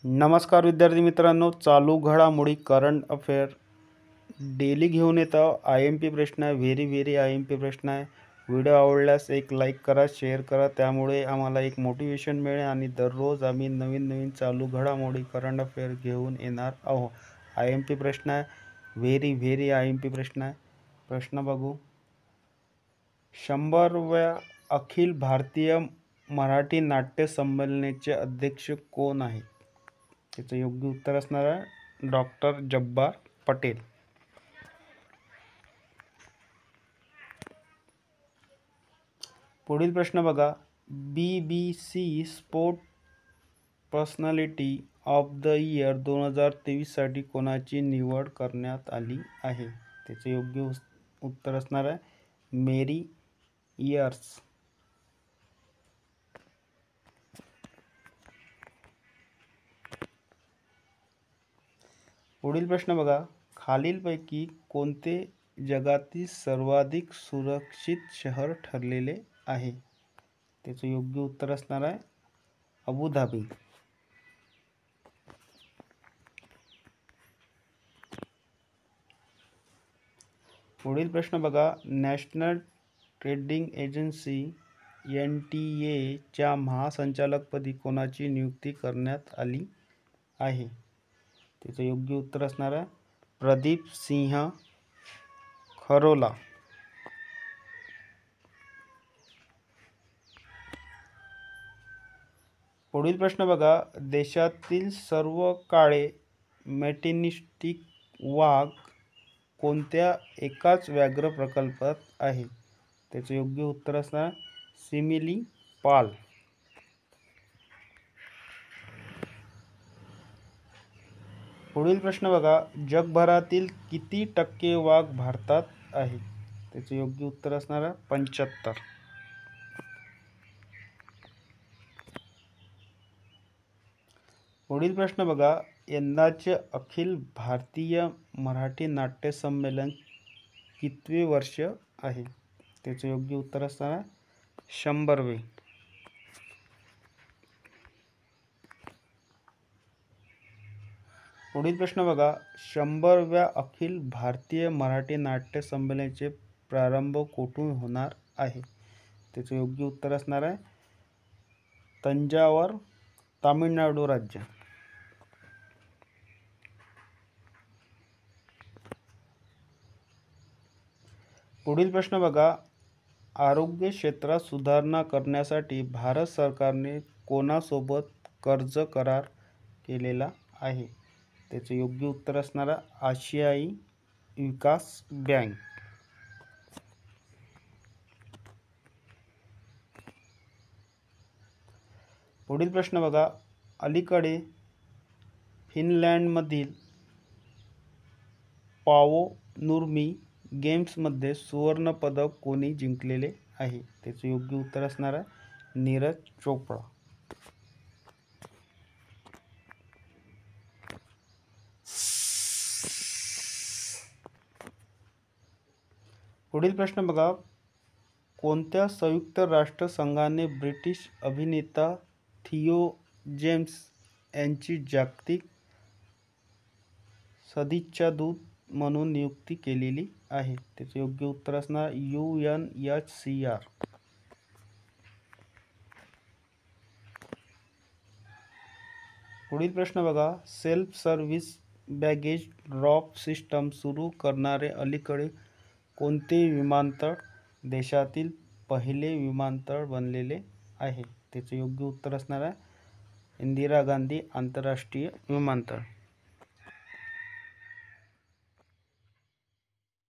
नमस्कार विद्यार्थी मित्रांनो, चालू घडामोडी करंट अफेअर डेली घेऊन येतो. IMP प्रश्न आहे, व्हेरी IMP प्रश्न आहे. व्हिडिओ आवडल्यास एक लाईक करा, शेअर करा, त्यामुळे आम्हाला एक मोटिवेशन मिळेल आणि दररोज आम्ही नवीन चालू घडामोडी करंट अफेअर घेऊन येणार आहोत. IMP प्रश्न आहे, व्हेरी IMP प्रश्न आहे. प्रश्न बघू. 100व्या अखिल भारतीय मराठी नाट्य संमेलनाचे अध्यक्ष कोण आहेत? त्याचं योग्य उत्तर असणार आहे डॉक्टर जब्बार पटेल. पुढील प्रश्न बघा. BBC sport personality of the year 2023 साठी कोणाची निवड करण्यात आली आहे? त्याचे योग्य उत्तर असणार आहे मेरी इयर्स. पुढील प्रश्न बघा. खालीलपैकी कोणते जगातील सर्वाधिक सुरक्षित शहर ठरलेले आहे? त्याचे योग्य उत्तर असणार आहे अबुधाबी. पुढील प्रश्न बघा. नॅशनल ट्रेडिंग एजन्सी NTA च्या महासंचालकपदी कोणाची नियुक्ती करण्यात आली आहे? त्याचं योग्य उत्तर असणार आहे प्रदीप सिंह खरोला. पुढील प्रश्न बघा. देशातील सर्व काळे मॅटिनिस्टिक वाघ कोणत्या एकाच व्याघ्र प्रकल्पात आहे? त्याचे योग्य उत्तर असणार सिमिली पाल. पुढील प्रश्न बघा. जगभरातील किती टक्के वाघ भारतात आहे? त्याचे योग्य उत्तर असणार आहे 75. पुढील प्रश्न बघा. यंदाचे अखिल भारतीय मराठी नाट्य संमेलन कितवे वर्ष आहे? त्याचे योग्य उत्तर असणार आहे 100वे. पुढील प्रश्न बघा. 100व्या अखिल भारतीय मराठी नाट्य संमेलनाचे प्रारंभ कोठून होणार आहे? त्याचे योग्य उत्तर असणार आहे तंजावर, तामिळनाडू राज्य. पुढील प्रश्न बघा. आरोग्य क्षेत्रात सुधारणा करण्यासाठी भारत सरकारने कोणासोबत कर्ज करार केलेला आहे? त्याचे योग्य उत्तर असणार आशियाई विकास बँक. पुढील प्रश्न बघा. अलीकडे फिनलँडमधील पावो नुर्मी गेम्समध्ये सुवर्ण पदक कोणी जिंकलेले आहे? त्याचे योग्य उत्तर असणार आहे नीरज चोप्रा. पुढील प्रश्न बघा. कोणत्या संयुक्त राष्ट्र संघाने ब्रिटिश अभिनेता थियो जेम्स यांची जागतिक सदिच्छादूत म्हणून नियुक्ती केलेली आहे? त्याचे योग्य उत्तर असणार UNHCR. पुढील प्रश्न बघा. Self service baggage drop system सुरू करणारे अलीकडे कोणते विमानतळ देशातील पहिले विमानतळ बनलेले आहे? त्याचे योग्य उत्तर असणार आहे इंदिरा गांधी आंतरराष्ट्रीय विमानतळ.